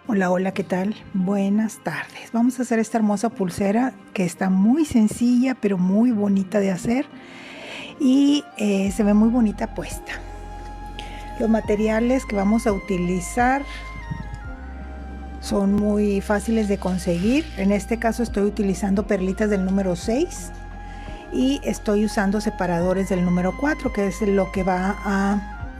Hola, hola, ¿qué tal? Buenas tardes. Vamos a hacer esta hermosa pulsera que está muy sencilla, pero muy bonita de hacer y se ve muy bonita puesta. Los materiales que vamos a utilizar son muy fáciles de conseguir. En este caso estoy utilizando perlitas del número 6 y estoy usando separadores del número 4, que es lo que va a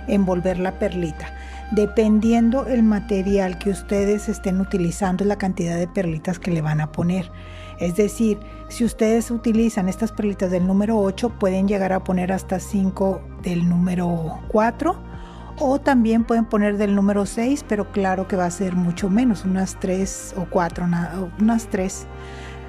envolver la perlita. Dependiendo el material que ustedes estén utilizando, es la cantidad de perlitas que le van a poner. Es decir, si ustedes utilizan estas perlitas del número 8, pueden llegar a poner hasta 5 del número 4, o también pueden poner del número 6, pero claro que va a ser mucho menos, unas 3 o 4, unas 3,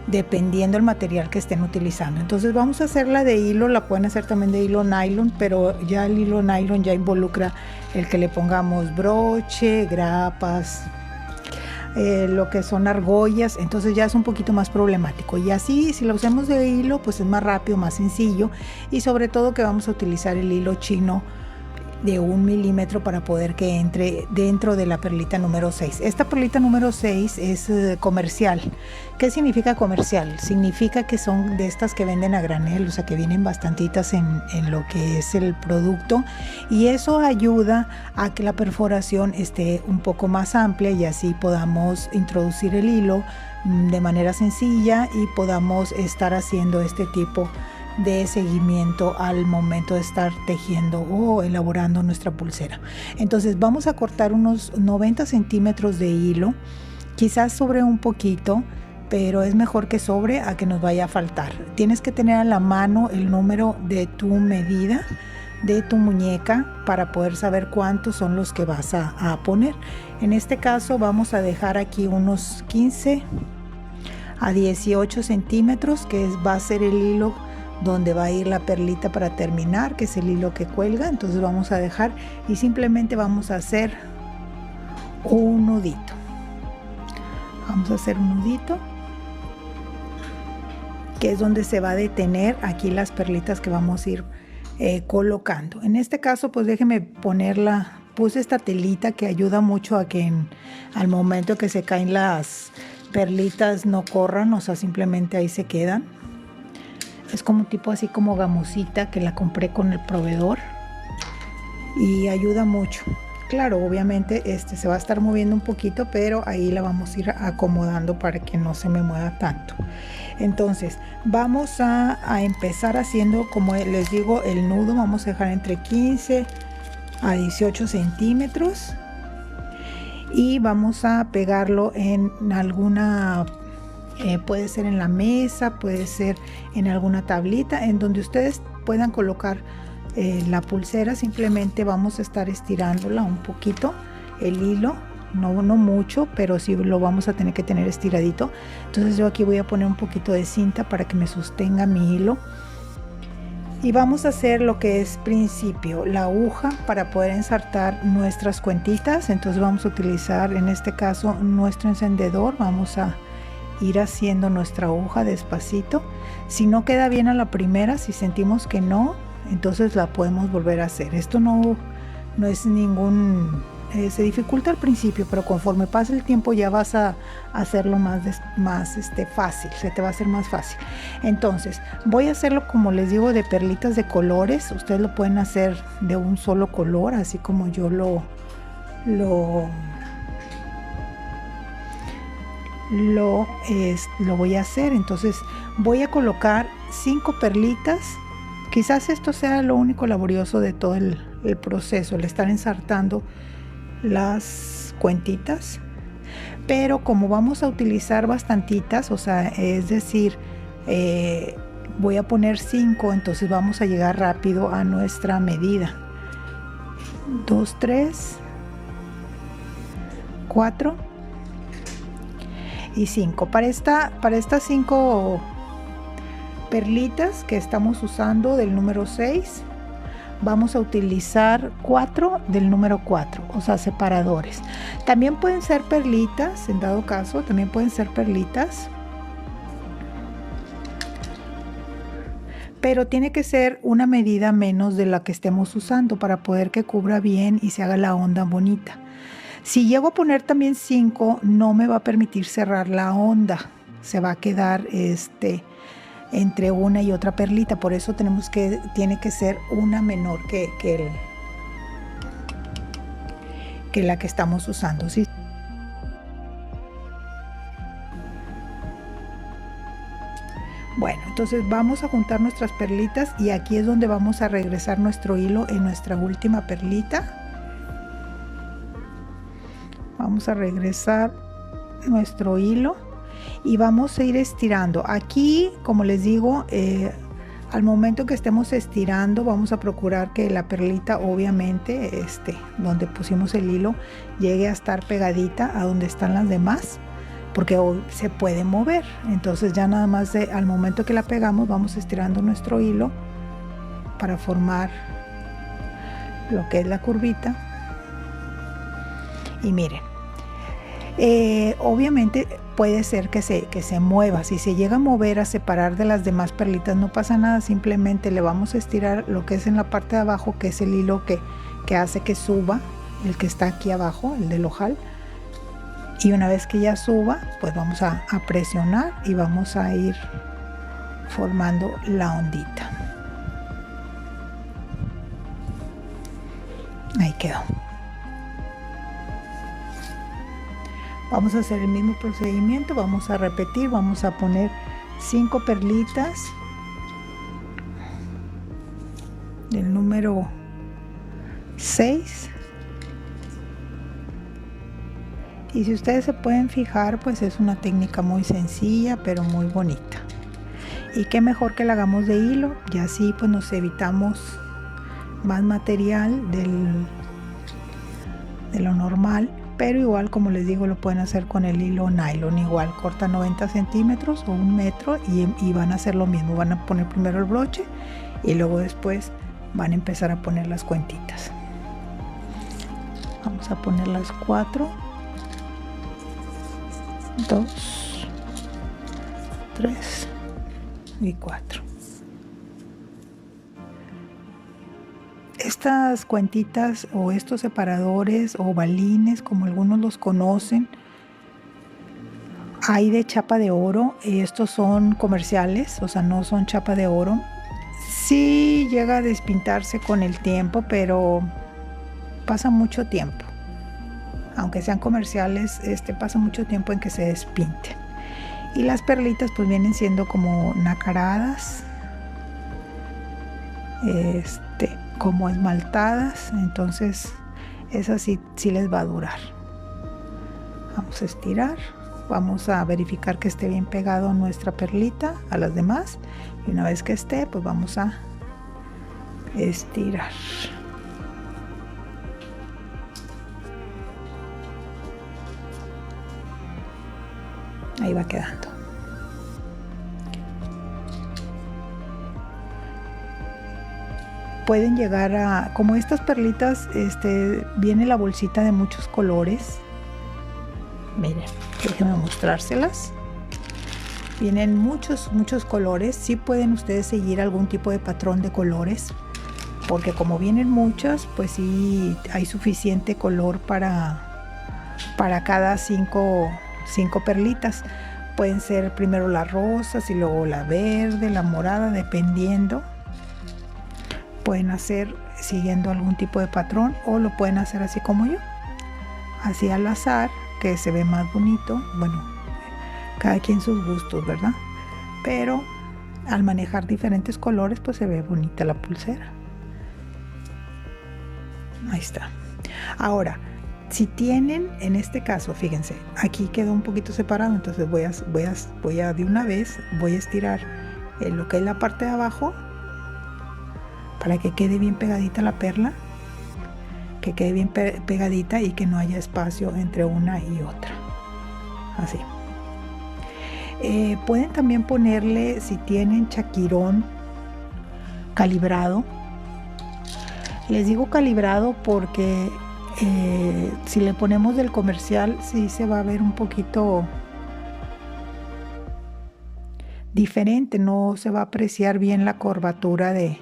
dependiendo el material que estén utilizando. Entonces vamos a hacer la de hilo, la pueden hacer también de hilo nylon, pero ya el hilo nylon ya involucra el que le pongamos broche, grapas, lo que son argollas, entonces ya es un poquito más problemático. Y así, si lo usamos de hilo, pues es más rápido, más sencillo, y sobre todo que vamos a utilizar el hilo chino de 1 milímetro para poder que entre dentro de la perlita número 6. Esta perlita número 6 es comercial. ¿Qué significa comercial? Significa que son de estas que venden a granel, o sea que vienen bastantitas en lo que es el producto, y eso ayuda a que la perforación esté un poco más amplia y así podamos introducir el hilo de manera sencilla y podamos estar haciendo este tipo de seguimiento al momento de estar tejiendo o elaborando nuestra pulsera. Entonces vamos a cortar unos 90 centímetros de hilo, quizás sobre un poquito, pero es mejor que sobre a que nos vaya a faltar. Tienes que tener a la mano el número de tu medida de tu muñeca para poder saber cuántos son los que vas a poner. En este caso vamos a dejar aquí unos 15 a 18 centímetros, que va a ser el hilo donde va a ir la perlita para terminar, que es el hilo que cuelga. Entonces vamos a dejar y simplemente vamos a hacer un nudito. Vamos a hacer un nudito, que es donde se va a detener aquí las perlitas que vamos a ir colocando. En este caso, pues déjeme ponerla, puse esta telita que ayuda mucho a que al momento que se caen las perlitas no corran, o sea, simplemente ahí se quedan. Es como tipo así como gamusita, que la compré con el proveedor y ayuda mucho. Claro, obviamente se va a estar moviendo un poquito, pero ahí la vamos a ir acomodando para que no se me mueva tanto. Entonces vamos a empezar haciendo, como les digo, el nudo. Vamos a dejar entre 15 a 18 centímetros y vamos a pegarlo en alguna puede ser en la mesa, puede ser en alguna tablita, en donde ustedes puedan colocar la pulsera. Simplemente vamos a estar estirándola un poquito, el hilo, no mucho, pero sí lo vamos a tener que tener estiradito. Entonces yo aquí voy a poner un poquito de cinta para que me sostenga mi hilo. Y vamos a hacer lo que es principio, la aguja para poder ensartar nuestras cuentitas. Entonces vamos a utilizar en este caso nuestro encendedor. Vamos a ir haciendo nuestra aguja despacito. Si no queda bien a la primera, si sentimos que no, entonces la podemos volver a hacer. Esto no es ningún se dificulta al principio, pero conforme pasa el tiempo ya vas a hacerlo más fácil, se te va a hacer más fácil. Entonces voy a hacerlo, como les digo, de perlitas de colores. Ustedes lo pueden hacer de un solo color, así como yo lo voy a hacer. Entonces voy a colocar 5 perlitas. Quizás esto sea lo único laborioso de todo el proceso, el estar ensartando las cuentitas, pero como vamos a utilizar bastantitas, o sea, es decir, voy a poner 5, entonces vamos a llegar rápido a nuestra medida. 2, 3, 4 y 5. Para estas 5 perlitas que estamos usando del número 6, vamos a utilizar 4 del número 4, o sea, separadores. También pueden ser perlitas, en dado caso, también pueden ser perlitas, pero tiene que ser una medida menos de la que estemos usando para poder que cubra bien y se haga la onda bonita. Si llego a poner también 5, no me va a permitir cerrar la onda. Se va a quedar entre una y otra perlita. Por eso tiene que ser una menor que la que estamos usando, ¿sí? Bueno, entonces vamos a juntar nuestras perlitas y aquí es donde vamos a regresar nuestro hilo en nuestra última perlita. Vamos a regresar nuestro hilo y vamos a ir estirando. Aquí, como les digo, al momento que estemos estirando, vamos a procurar que la perlita, obviamente, donde pusimos el hilo, llegue a estar pegadita a donde están las demás, porque hoy se puede mover. Entonces ya nada más al momento que la pegamos, vamos estirando nuestro hilo para formar lo que es la curvita. Y miren, obviamente puede ser que se mueva. Si se llega a mover, a separar de las demás perlitas, no pasa nada, simplemente le vamos a estirar lo que es en la parte de abajo, que es el hilo que hace que suba, el que está aquí abajo, el del ojal. Y una vez que ya suba, pues vamos a presionar y vamos a ir formando la ondita. Ahí quedó. Vamos a hacer el mismo procedimiento, vamos a repetir, vamos a poner 5 perlitas del número 6. Y si ustedes se pueden fijar, pues es una técnica muy sencilla, pero muy bonita. Y qué mejor que la hagamos de hilo, y así pues nos evitamos más material de lo normal. Pero igual, como les digo, lo pueden hacer con el hilo nylon. Igual cortan 90 centímetros o 1 metro y van a hacer lo mismo. Van a poner primero el broche y luego después van a empezar a poner las cuentitas. Vamos a poner las 4, 2, 3 y 4. Estas cuentitas o estos separadores o balines, como algunos los conocen, hay de chapa de oro. Estos son comerciales, o sea, no son chapa de oro. Sí llega a despintarse con el tiempo, pero pasa mucho tiempo. Aunque sean comerciales, pasa mucho tiempo en que se despinten. Y las perlitas pues vienen siendo como nacaradas, como esmaltadas, entonces esas sí les va a durar. Vamos a estirar, vamos a verificar que esté bien pegado nuestra perlita a las demás, y una vez que esté, pues vamos a estirar. Ahí va quedando. Pueden llegar a, como estas perlitas, viene la bolsita de muchos colores. Miren, déjenme mostrárselas. Vienen muchos colores. Sí pueden ustedes seguir algún tipo de patrón de colores, porque como vienen muchas, pues sí hay suficiente color para cada 5 perlitas. Pueden ser primero las rosas y luego la verde, la morada, dependiendo. Pueden hacer siguiendo algún tipo de patrón o lo pueden hacer así como yo, así al azar, que se ve más bonito. Bueno, cada quien sus gustos, ¿verdad? Pero al manejar diferentes colores, pues se ve bonita la pulsera. Ahí está. Ahora, si tienen, en este caso, fíjense, aquí quedó un poquito separado, entonces voy a de una vez, voy a estirar lo que es la parte de abajo, para que quede bien pegadita la perla, que quede bien pegadita y que no haya espacio entre una y otra. Así. Pueden también ponerle, si tienen chaquirón calibrado. Les digo calibrado porque si le ponemos del comercial, sí se va a ver un poquito diferente, no se va a apreciar bien la curvatura de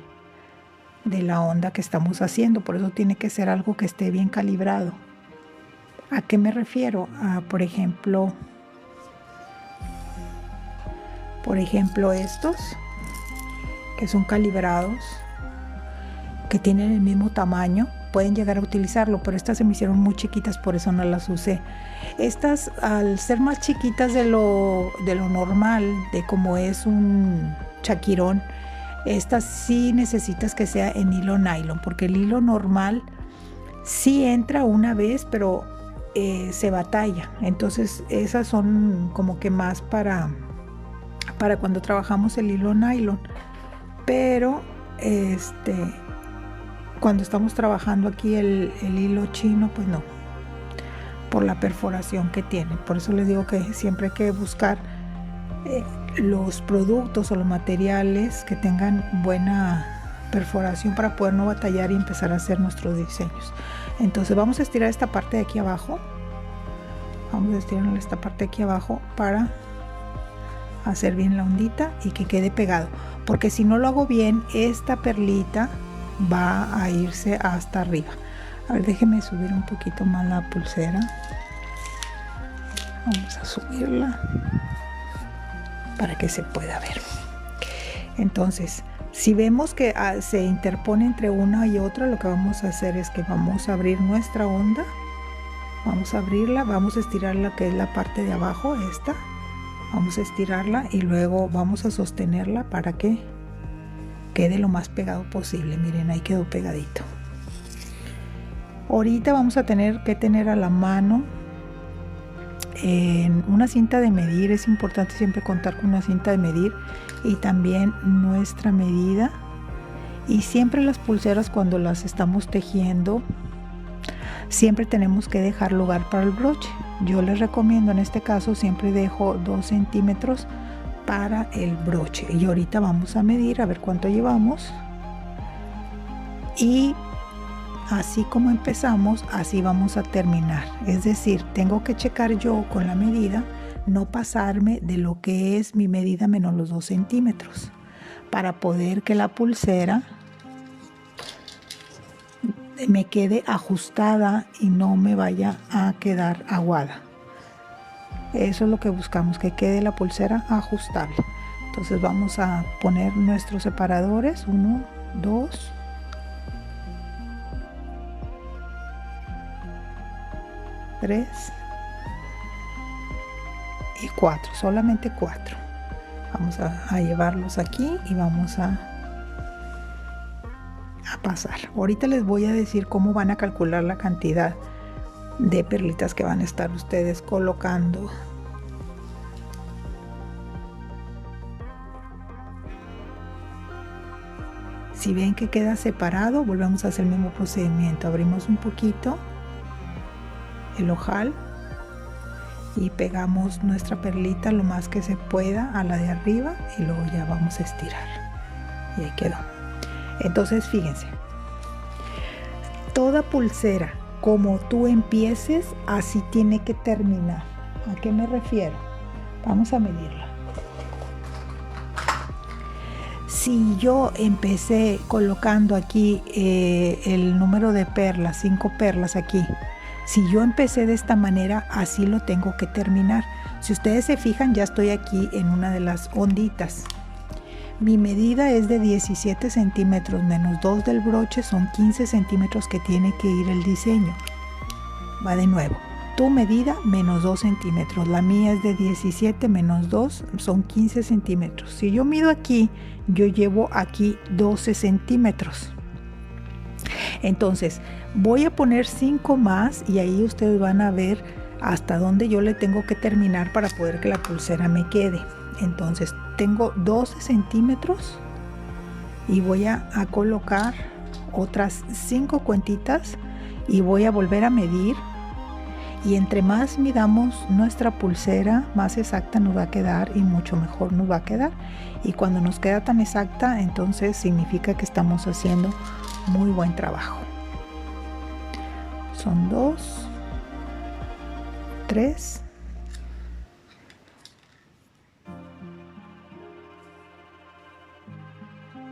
la onda que estamos haciendo. Por eso tiene que ser algo que esté bien calibrado. ¿A qué me refiero? Por ejemplo estos que son calibrados, que tienen el mismo tamaño, pueden llegar a utilizarlo, pero estas se me hicieron muy chiquitas, por eso no las usé. Estas, al ser más chiquitas de lo normal, de como es un chaquirón, estas sí necesitas que sea en hilo nylon, porque el hilo normal sí entra una vez, pero se batalla. Entonces esas son como que más para cuando trabajamos el hilo nylon, pero cuando estamos trabajando aquí el hilo chino, pues no, por la perforación que tiene. Por eso les digo que siempre hay que buscar los productos o los materiales que tengan buena perforación para poder no batallar y empezar a hacer nuestros diseños. Entonces vamos a estirar esta parte de aquí abajo, vamos a estirar esta parte de aquí abajo para hacer bien la ondita y que quede pegado, porque si no lo hago bien, esta perlita va a irse hasta arriba. A ver, déjeme subir un poquito más la pulsera. Vamos a subirla para que se pueda ver. Entonces, si vemos que se interpone entre una y otra, lo que vamos a hacer es que vamos a abrir nuestra onda, vamos a abrirla, vamos a estirar la que es la parte de abajo, esta, vamos a estirarla y luego vamos a sostenerla para que quede lo más pegado posible. Miren, ahí quedó pegadito. Ahorita vamos a tener que tener a la mano en una cinta de medir. Es importante siempre contar con una cinta de medir y también nuestra medida. Y siempre las pulseras, cuando las estamos tejiendo, siempre tenemos que dejar lugar para el broche. Yo les recomiendo, en este caso siempre dejo 2 centímetros para el broche. Y ahorita vamos a medir a ver cuánto llevamos, y así como empezamos, así vamos a terminar. Es decir, tengo que checar yo con la medida, no pasarme de lo que es mi medida menos los 2 centímetros, para poder que la pulsera me quede ajustada y no me vaya a quedar aguada. Eso es lo que buscamos, que quede la pulsera ajustable. Entonces vamos a poner nuestros separadores, 1, 2, 3 y 4, solamente 4. Vamos a llevarlos aquí y vamos a pasar. Ahorita les voy a decir cómo van a calcular la cantidad de perlitas que van a estar ustedes colocando. Si ven que queda separado, volvemos a hacer el mismo procedimiento. Abrimos un poquito el ojal y pegamos nuestra perlita lo más que se pueda a la de arriba y luego ya vamos a estirar y ahí quedó. Entonces fíjense, toda pulsera como tú empieces, así tiene que terminar. ¿A qué me refiero? Vamos a medirla. Si yo empecé colocando aquí el número de perlas, 5 perlas aquí, si yo empecé de esta manera, así lo tengo que terminar. Si ustedes se fijan, ya estoy aquí en una de las onditas. Mi medida es de 17 centímetros menos 2 del broche, son 15 centímetros que tiene que ir el diseño. Va de nuevo. Tu medida menos 2 centímetros. La mía es de 17 menos 2, son 15 centímetros. Si yo mido aquí, yo llevo aquí 12 centímetros. Entonces, voy a poner 5 más y ahí ustedes van a ver hasta dónde yo le tengo que terminar para poder que la pulsera me quede. Entonces, tengo 12 centímetros y voy a colocar otras 5 cuentitas y voy a volver a medir. Y entre más midamos nuestra pulsera, más exacta nos va a quedar y mucho mejor nos va a quedar. Y cuando nos queda tan exacta, entonces significa que estamos haciendo muy buen trabajo. Son 2, 3,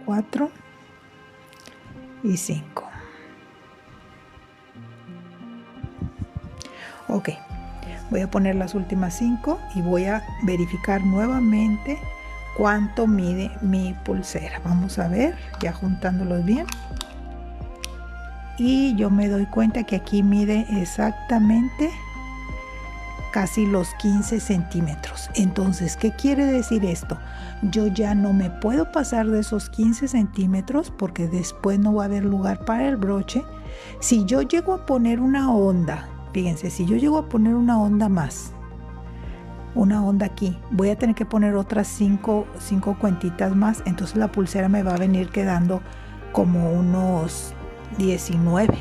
4 y 5. Ok, voy a poner las últimas 5 y voy a verificar nuevamente cuánto mide mi pulsera. Vamos a ver, ya juntándolos bien. Y yo me doy cuenta que aquí mide exactamente casi los 15 centímetros. Entonces, ¿qué quiere decir esto? Yo ya no me puedo pasar de esos 15 centímetros porque después no va a haber lugar para el broche. Si yo llego a poner una onda, fíjense, si yo llego a poner una onda más, una onda aquí, voy a tener que poner otras 5 cuentitas más, entonces la pulsera me va a venir quedando como unos 19.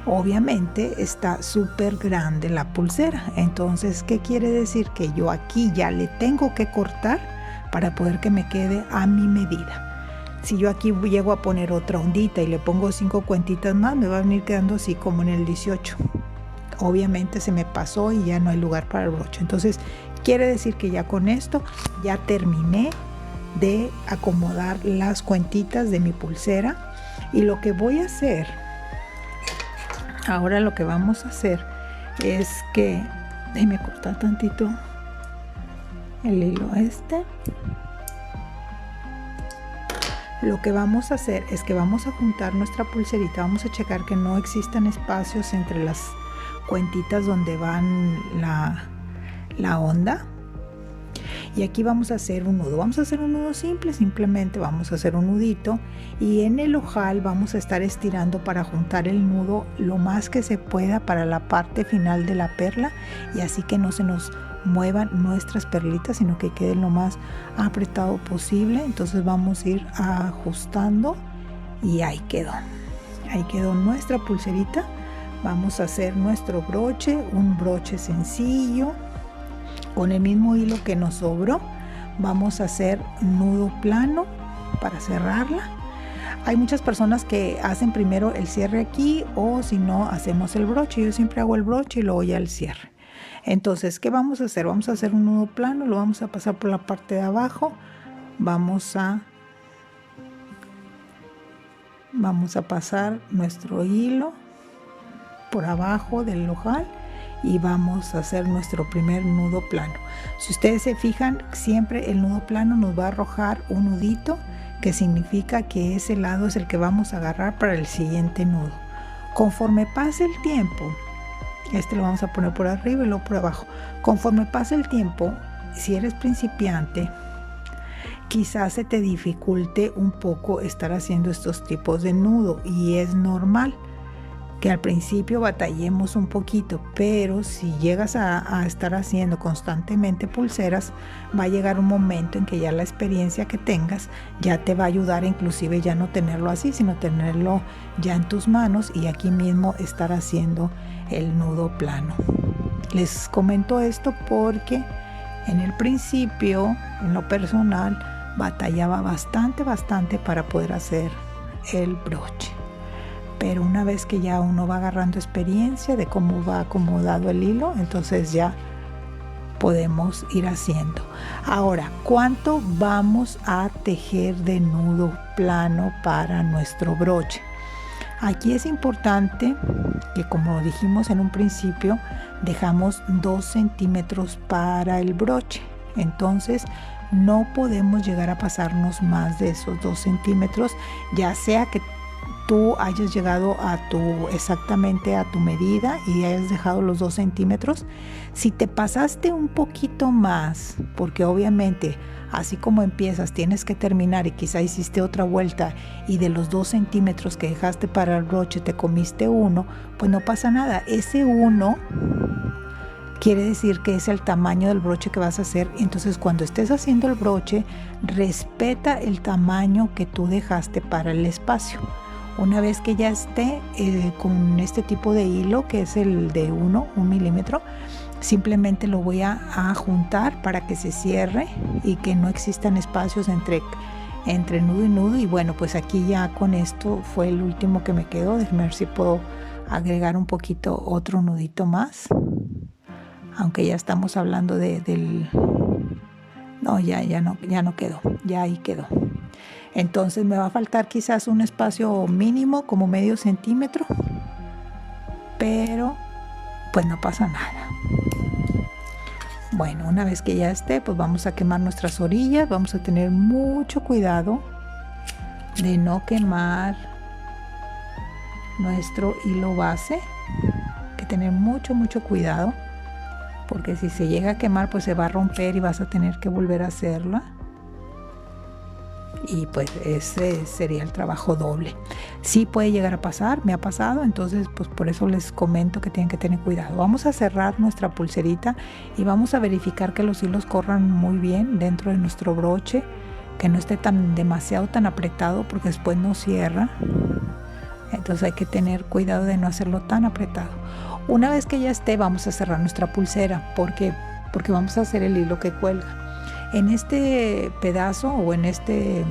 Obviamente está súper grande la pulsera, entonces ¿qué quiere decir? Que yo aquí ya le tengo que cortar para poder que me quede a mi medida. Si yo aquí llego a poner otra ondita y le pongo 5 cuentitas más, me va a venir quedando así como en el 18. Obviamente se me pasó y ya no hay lugar para el broche. Entonces quiere decir que ya con esto ya terminé de acomodar las cuentitas de mi pulsera. Y lo que voy a hacer, ahora lo que vamos a hacer es que, déjeme cortar tantito el hilo este. Lo que vamos a hacer es que vamos a juntar nuestra pulserita, vamos a checar que no existan espacios entre las cuentitas donde van la onda. Y aquí vamos a hacer un nudo, vamos a hacer un nudo simple, simplemente vamos a hacer un nudito y en el ojal vamos a estar estirando para juntar el nudo lo más que se pueda para la parte final de la perla y así que no se nos muevan nuestras perlitas, sino que quede lo más apretado posible. Entonces vamos a ir ajustando y ahí quedó nuestra pulserita. Vamos a hacer nuestro broche, un broche sencillo. Con el mismo hilo que nos sobró, vamos a hacer nudo plano para cerrarla. Hay muchas personas que hacen primero el cierre aquí o si no hacemos el broche. Yo siempre hago el broche y luego ya el cierre. Entonces, ¿qué vamos a hacer? Vamos a hacer un nudo plano, lo vamos a pasar por la parte de abajo. Vamos a pasar nuestro hilo por abajo del ojal y vamos a hacer nuestro primer nudo plano. Si ustedes se fijan, siempre el nudo plano nos va a arrojar un nudito, que significa que ese lado es el que vamos a agarrar para el siguiente nudo. Conforme pase el tiempo, este lo vamos a poner por arriba y luego por abajo. Conforme pase el tiempo, si eres principiante, quizás se te dificulte un poco estar haciendo estos tipos de nudo y es normal que al principio batallemos un poquito, pero si llegas a estar haciendo constantemente pulseras, va a llegar un momento en que ya la experiencia que tengas ya te va a ayudar, inclusive ya no tenerlo así, sino tenerlo ya en tus manos y aquí mismo estar haciendo el nudo plano. Les comento esto porque en el principio, en lo personal, batallaba bastante para poder hacer el broche. Pero una vez que ya uno va agarrando experiencia de cómo va acomodado el hilo, entonces ya podemos ir haciendo. Ahora, ¿cuánto vamos a tejer de nudo plano para nuestro broche? Aquí es importante que, como dijimos en un principio, dejamos 2 centímetros para el broche. Entonces, no podemos llegar a pasarnos más de esos 2 centímetros, ya sea que tú hayas llegado exactamente a tu medida y hayas dejado los 2 centímetros. Si te pasaste un poquito más, porque obviamente así como empiezas tienes que terminar y quizá hiciste otra vuelta y de los 2 centímetros que dejaste para el broche te comiste uno, pues no pasa nada. Ese 1 quiere decir que es el tamaño del broche que vas a hacer. Entonces cuando estés haciendo el broche, respeta el tamaño que tú dejaste para el espacio. Una vez que ya esté con este tipo de hilo, que es el de 1 milímetro, simplemente lo voy a juntar para que se cierre y que no existan espacios entre nudo y nudo. Y bueno, pues aquí ya con esto fue el último que me quedó. Déjenme ver si puedo agregar un poquito otro nudito más. Aunque ya estamos hablando del... No, ya no quedó. Ya ahí quedó. Entonces me va a faltar quizás un espacio mínimo como medio centímetro, pero pues no pasa nada. Bueno, una vez que ya esté, pues vamos a quemar nuestras orillas. Vamos a tener mucho cuidado de no quemar nuestro hilo base. Hay que tener mucho cuidado, porque si se llega a quemar, pues se va a romper y vas a tener que volver a hacerla. Y pues ese sería el trabajo doble. Sí puede llegar a pasar, me ha pasado, entonces pues por eso les comento que tienen que tener cuidado. Vamos a cerrar nuestra pulserita y vamos a verificar que los hilos corran muy bien dentro de nuestro broche, que no esté demasiado apretado, porque después no cierra. Entonces hay que tener cuidado de no hacerlo tan apretado. Una vez que ya esté, vamos a cerrar nuestra pulsera, porque vamos a hacer el hilo que cuelga. En este pedazo o en este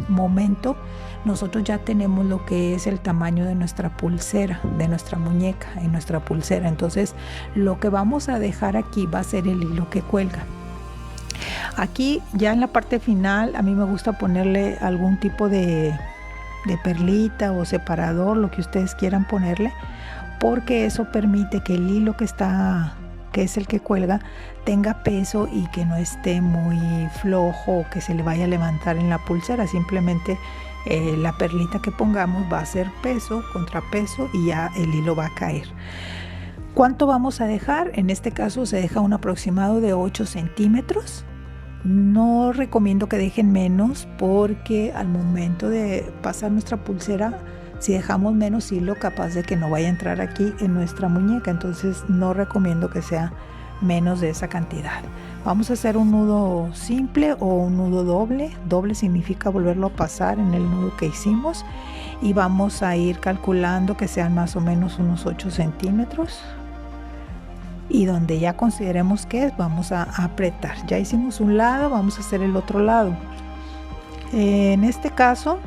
momento nosotros ya tenemos lo que es el tamaño de nuestra pulsera, de nuestra muñeca en nuestra pulsera. Entonces lo que vamos a dejar aquí va a ser el hilo que cuelga. Aquí ya en la parte final a mí me gusta ponerle algún tipo de perlita o separador, lo que ustedes quieran ponerle, porque eso permite que el hilo que es el que cuelga, tenga peso y que no esté muy flojo o que se le vaya a levantar en la pulsera. Simplemente la perlita que pongamos va a ser peso contra peso y ya el hilo va a caer. ¿Cuánto vamos a dejar? En este caso se deja un aproximado de 8 centímetros. No recomiendo que dejen menos, porque al momento de pasar nuestra pulsera, si dejamos menos hilo, capaz de que no vaya a entrar aquí en nuestra muñeca. Entonces no recomiendo que sea menos de esa cantidad. Vamos a hacer un nudo simple o un nudo doble. Doble significa volverlo a pasar en el nudo que hicimos, y vamos a ir calculando que sean más o menos unos 8 centímetros. Y donde ya consideremos que es, vamos a apretar. Ya hicimos un lado, vamos a hacer el otro lado. En este caso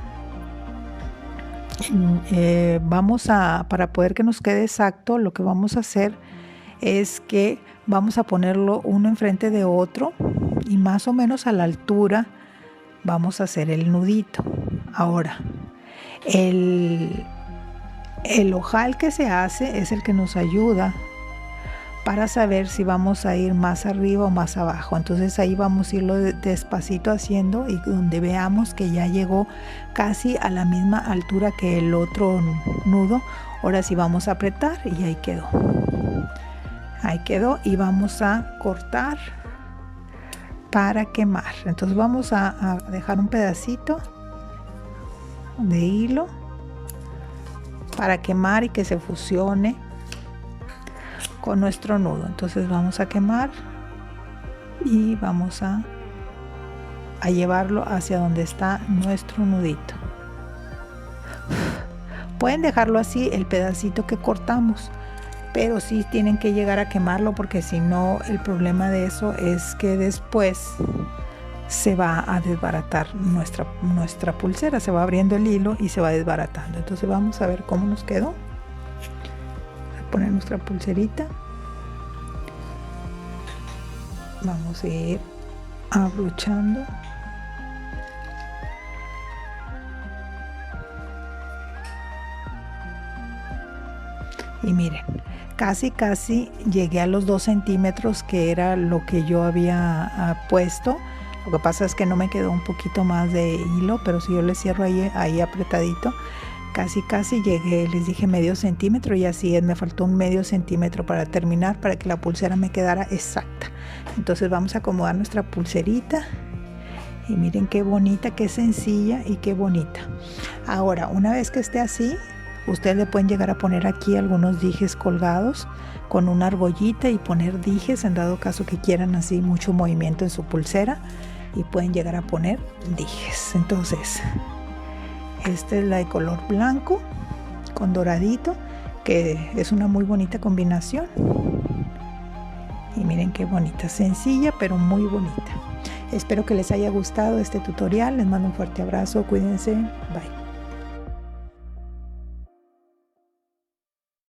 para poder que nos quede exacto, lo que vamos a hacer es que vamos a ponerlo uno enfrente de otro, y más o menos a la altura vamos a hacer el nudito. Ahora, el ojal que se hace es el que nos ayuda para saber si vamos a ir más arriba o más abajo. Entonces ahí vamos a irlo despacito haciendo, y donde veamos que ya llegó casi a la misma altura que el otro nudo, ahora sí vamos a apretar y ahí quedó. Ahí quedó, y vamos a cortar para quemar. Entonces vamos a dejar un pedacito de hilo para quemar y que se fusione con nuestro nudo. Entonces vamos a quemar y vamos a llevarlo hacia donde está nuestro nudito. Pueden dejarlo así, el pedacito que cortamos, pero sí tienen que llegar a quemarlo, porque si no, el problema de eso es que después se va a desbaratar nuestra pulsera, se va abriendo el hilo y se va desbaratando. Entonces vamos a ver cómo nos quedó. Poner nuestra pulserita, vamos a ir abrochando y miren, casi llegué a los 2 centímetros, que era lo que yo había puesto. Lo que pasa es que no me quedó un poquito más de hilo, pero si yo le cierro ahí apretadito, casi llegué. Les dije medio centímetro, y así es, me faltó un medio centímetro para terminar, para que la pulsera me quedara exacta. Entonces vamos a acomodar nuestra pulserita, y miren qué bonita, qué sencilla y qué bonita. Ahora, una vez que esté así, ustedes le pueden llegar a poner aquí algunos dijes colgados con una argollita, y poner dijes en dado caso que quieran así mucho movimiento en su pulsera, y pueden llegar a poner dijes. Entonces esta es la de color blanco con doradito, que es una muy bonita combinación. Y miren qué bonita, sencilla pero muy bonita. Espero que les haya gustado este tutorial. Les mando un fuerte abrazo, cuídense, bye.